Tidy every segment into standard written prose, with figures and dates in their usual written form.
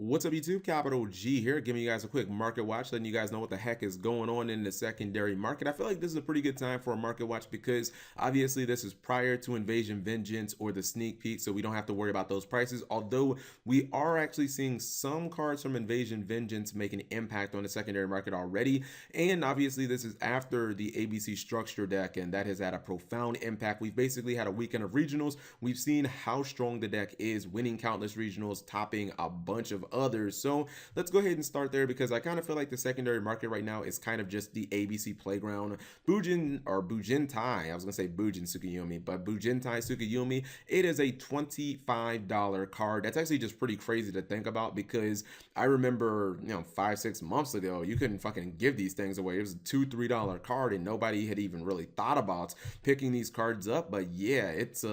What's up, YouTube? Capital G here, giving you guys a quick market watch, letting you guys know what the heck is going on in the secondary market. I feel like this is a pretty good time for a market watch because obviously this is prior to Invasion Vengeance or the sneak peek, so we don't have to worry about those prices. Although we are actually seeing some cards from Invasion Vengeance make an impact on the secondary market already, and obviously this is after the ABC structure deck, and that has had a profound impact. We've basically had a weekend of regionals. We've seen how strong the deck is, winning countless regionals, topping a bunch of others. So let's go ahead and start there because I kind of feel like the secondary market right now is kind of just the ABC playground. Bujintei, I was gonna say Bujin Tsukuyomi, but Bujintei Tsukuyomi, it is a $25 card. That's actually just pretty crazy to think about because I remember, 5-6 months ago, you couldn't fucking give these things away. It was a $2-3 card and nobody had even really thought about picking these cards up. But yeah, it's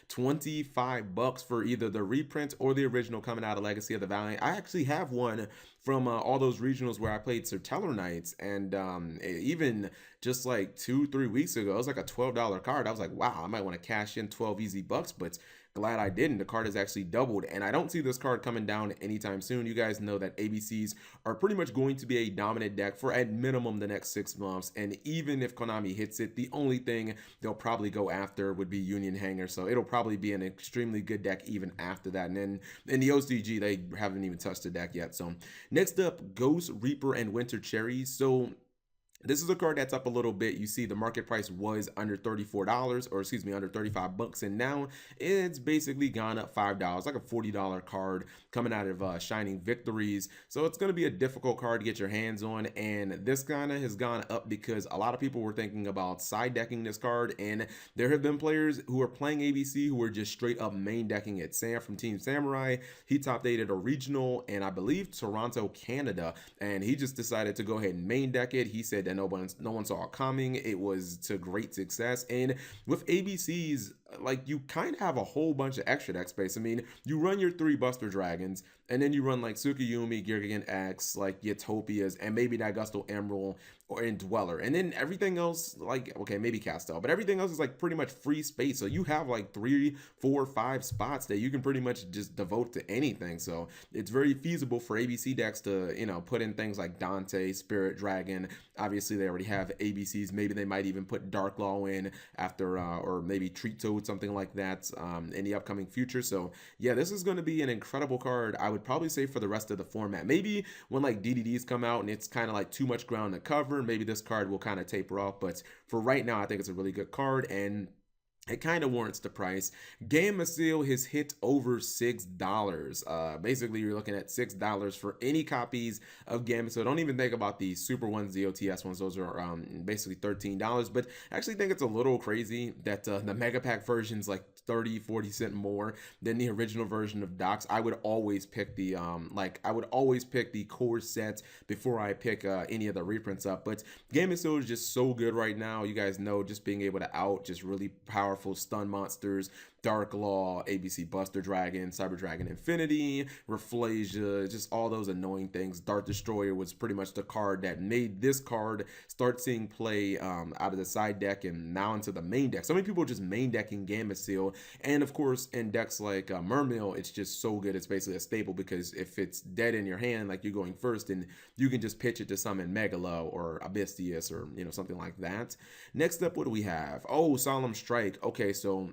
25 bucks for either the reprint or the original coming out of Legacy of the Valiant. I actually have one from all those regionals where I played Serteller Knights, and even just like 2-3 weeks ago, it was like a $12 card. I was like, wow, I might want to cash in 12 easy bucks, but glad I didn't. The card has actually doubled, and I don't see this card coming down anytime soon. You guys know that ABCs are pretty much going to be a dominant deck for at minimum the next 6 months, and even if Konami hits it, the only thing they'll probably go after would be Union Hanger, so it'll probably be an extremely good deck even after that. And then in the OCG, they haven't even touched the deck yet. So next up, Ghost Reaper and Winter Cherries. So this is a card that's up a little bit. You see the market price was under $34, or excuse me, under 35 bucks, and now it's basically gone up $5, like a $40 card coming out of Shining Victories. So it's going to be a difficult card to get your hands on, and this kind of has gone up because a lot of people were thinking about side decking this card, and there have been players who are playing ABC who are just straight up main decking it. Sam from Team Samurai, he top 8 at a regional, and I believe Toronto, Canada, and he just decided to go ahead and main deck it. He said that no one saw it coming. It was to great success. And with ABCs, like, you kind of have a whole bunch of extra deck space. I mean, you run your 3 Buster Dragons, and then you run like Tsukuyomi, Gigan X, like Utopias, and maybe that gustl Emerald or Indweller. And then everything else, like, okay, maybe Castel, but everything else is like pretty much free space. So you have like 3, 4, 5 spots that you can pretty much just devote to anything. So it's very feasible for ABC decks to, put in things like Dante, Spirit Dragon. Obviously, they already have ABCs. Maybe they might even put Dark Law in after, or maybe Treat Toad, something like that, in the upcoming future. So yeah, this is going to be an incredible card. I would probably say for the rest of the format. Maybe when like DDDs come out and it's kind of like too much ground to cover, maybe this card will kind of taper off. But for right now, I think it's a really good card, and it kind of warrants the price. Game Maceo has hit over $6. Basically, you're looking at $6 for any copies of Game Maceo. Don't even think about the Super ones, the OTS ones. Those are basically $13. But I actually think it's a little crazy that the Mega Pack version's like 30-40 cents more than the original version of Docs. I would always pick the core set before I pick any of the reprints up. But Game Maceo is just so good right now. You guys know, just being able to out just really powerful stun monsters, Dark Law, ABC Buster Dragon, Cyber Dragon Infinity, Rafflesia, just all those annoying things. Dart Destroyer was pretty much the card that made this card start seeing play out of the side deck and now into the main deck. So many people are just main decking Game Maceo, and of course in decks like Mermail, it's just so good. It's basically a staple because if it's dead in your hand, like you're going first, and you can just pitch it to summon Megalo or Abystius or something like that. Next up, what do we have? Oh, Solemn Strike. Okay, so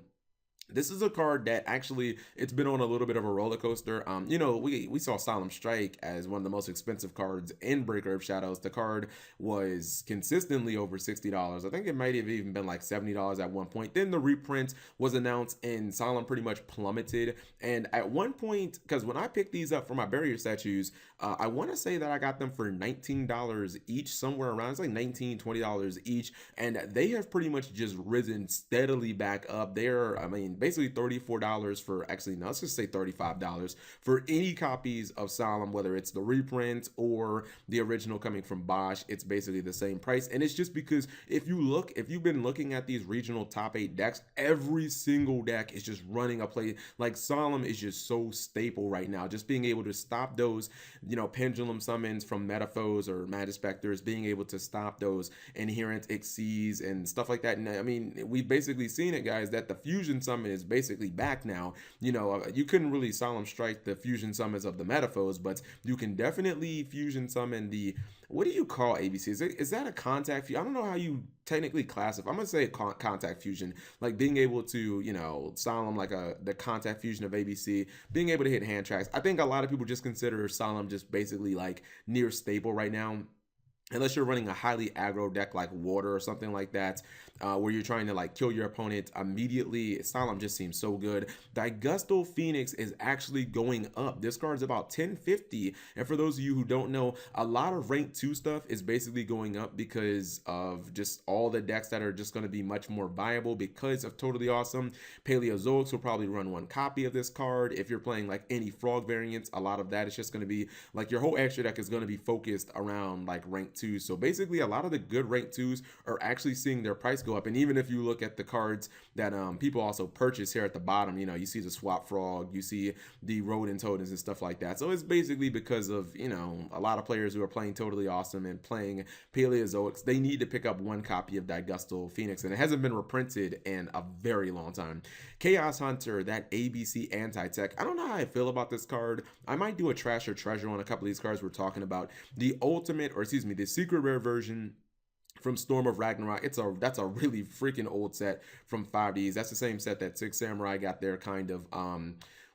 this is a card that actually, it's been on a little bit of a roller coaster. We saw Solemn Strike as one of the most expensive cards in Breaker of Shadows. The card was consistently over $60. I think it might have even been like $70 at one point. Then the reprint was announced and Solemn pretty much plummeted. And at one point, because when I picked these up for my barrier statues, I want to say that I got them for $19 each, somewhere around. It's like $19, $20 each. And they have pretty much just risen steadily back up. They're, basically $34 for, actually, no, let's just say $35 for any copies of Solemn, whether it's the reprint or the original coming from Bosch. It's basically the same price. And it's just because if you've been looking at these regional top 8 decks, every single deck is just running a play. Like, Solemn is just so staple right now. Just being able to stop those, pendulum summons from Metaphors or Magispectors, being able to stop those inherent Xyzs and stuff like that. And I mean, we've basically seen it, guys, that the fusion summon Summon is basically back now. You know, you couldn't really Solemn Strike the fusion summons of the Metaphors, but you can definitely fusion summon the, what do you call ABC? Is that a contact? I don't know how you technically classify. I'm gonna say contact fusion, like being able to, you know, Solemn like the contact fusion of ABC, being able to hit hand tracks. I think a lot of people just consider Solemn just basically like near stable right now, unless you're running a highly aggro deck like Water or something like that, where you're trying to like kill your opponent immediately. Solemn just seems so good. Gustl Phoenix is actually going up. This card's about 1050, and for those of you who don't know, a lot of rank 2 stuff is basically going up because of just all the decks that are just going to be much more viable because of Totally Awesome. Paleozoics will probably run 1 copy of this card. If you're playing like any frog variants, a lot of that is just going to be like your whole extra deck is going to be focused around like rank 2. So basically a lot of the good rank 2s are actually seeing their price go up. And even if you look at the cards that people also purchase here at the bottom, you know, you see the Swap Frog, you see the Rodent Totems and stuff like that. So it's basically because of, you know, a lot of players who are playing Totally Awesome and playing Paleozoics, they need to pick up 1 copy of Gustl Phoenix, and it hasn't been reprinted in a very long time. Chaos Hunter, that ABC anti-tech. I don't know how I feel about this card. I might do a trash or treasure on a couple of these cards we're talking about. The ultimate, or excuse me, the secret rare version from Storm of Ragnarok. That's a really freaking old set from 5Ds. That's the same set that Six Samurai got their kind of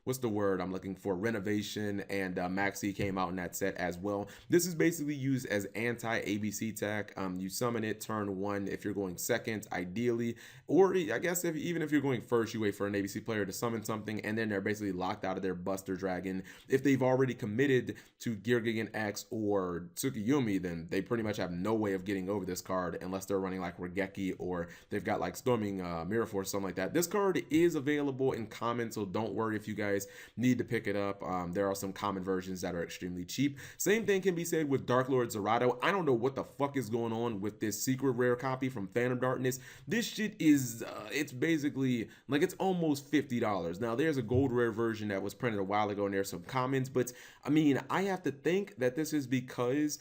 what's the word I'm looking for, renovation, and Maxi came out in that set as well. This is basically used as anti-ABC tech. You summon it turn 1 if you're going second, ideally, or I guess even if you're going first, you wait for an ABC player to summon something, and then they're basically locked out of their Buster Dragon. If they've already committed to Geargigan X or Tsukuyomi, then they pretty much have no way of getting over this card unless they're running like Regeki or they've got like Storming Mirror Force, something like that. This card is available in common, so don't worry if you guys need to pick it up. There are some common versions that are extremely cheap. Same thing can be said with Dark Lord Urato. I don't know what the fuck is going on with this secret rare copy from Phantom Darkness. This shit is it's basically like it's almost $50. Now there's a gold rare version that was printed a while ago and there's some comments, but I mean, I have to think that this is because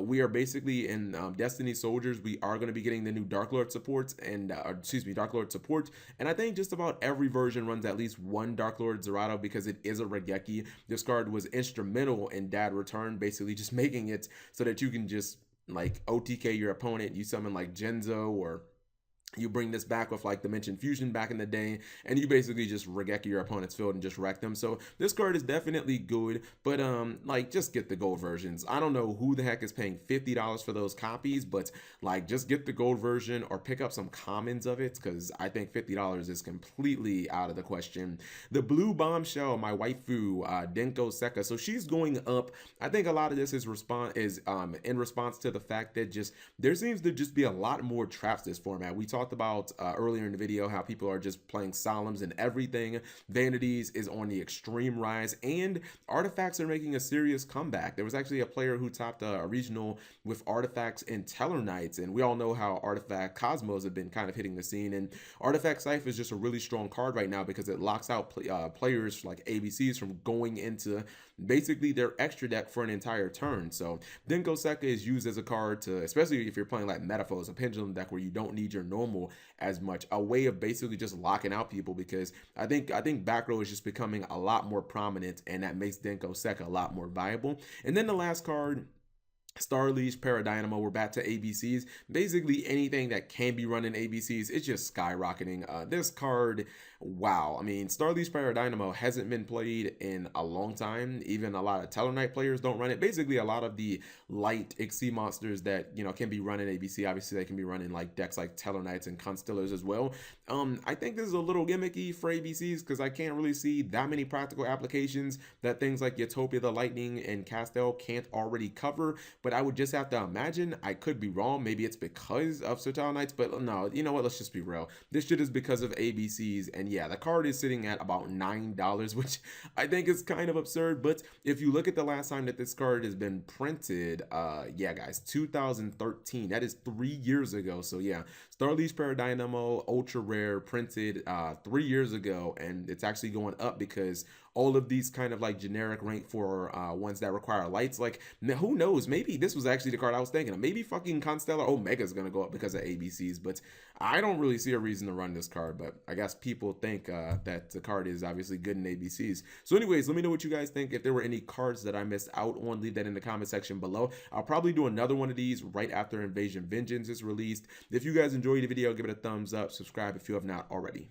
we are basically in Destiny Soldiers. We are going to be getting the new Dark Lord supports and Dark Lord support, and I think just about every version runs at least 1 Dark Lord Urato because it is a Regeki. This card was instrumental in Dad Return, basically just making it so that you can just like OTK your opponent. You summon like Genzo, or you bring this back with like Dimension Fusion back in the day, and you basically just Regeki your opponent's field and just wreck them. So this card is definitely good, but like just get the gold versions. I don't know who the heck is paying $50 for those copies, but like just get the gold version or pick up some commons of it, because I think $50 is completely out of the question. The blue bombshell, my waifu, Denko Seka. So she's going up. I think a lot of this is in response to the fact that just there seems to just be a lot more traps this format. We talked about earlier in the video how people are just playing Solemns and everything. Vanities is on the extreme rise, and artifacts are making a serious comeback. There was actually a player who topped a regional with artifacts and Teller Knights, and we all know how artifact Cosmos have been kind of hitting the scene, and Artifact Scythe is just a really strong card right now because it locks out players like ABCs from going into basically their extra deck for an entire turn. So Denko Seka is used as a card to, especially if you're playing like Metaphors, a pendulum deck where you don't need your normal as much, a way of basically just locking out people, because I think back row is just becoming a lot more prominent, and that makes Denko Seka a lot more viable. And then the last card, Star Leash Paradynamo, we're back to ABCs. Basically anything that can be run in ABCs, it's just skyrocketing. This card, wow. I mean, Star Leash Paradynamo hasn't been played in a long time. Even a lot of Tellarknight players don't run it. Basically, a lot of the light XC monsters that, you know, can be run in ABC, obviously they can be running like decks like Tellarknights and Constellars as well. I think this is a little gimmicky for ABCs because I can't really see that many practical applications that things like Utopia the Lightning and Castell can't already cover. But I would just have to imagine, I could be wrong, maybe it's because of Sertal Knights, but no, you know what, let's just be real. This shit is because of ABCs, and yeah, the card is sitting at about $9, which I think is kind of absurd, but if you look at the last time that this card has been printed, yeah guys, 2013, that is 3 years ago, so yeah, Starly's Paradynamo Ultra Rare printed 3 years ago, and it's actually going up because all of these kind of like generic rank for ones that require lights, like who knows, maybe this was actually the card I was thinking of. Maybe fucking Constellar Omega is going to go up because of ABCs, but I don't really see a reason to run this card. But I guess people think that the card is obviously good in ABCs. So anyways, let me know what you guys think. If there were any cards that I missed out on, leave that in the comment section below. I'll probably do another one of these right after Invasion Vengeance is released. If you guys enjoyed the video, give it a thumbs up, subscribe if you have not already.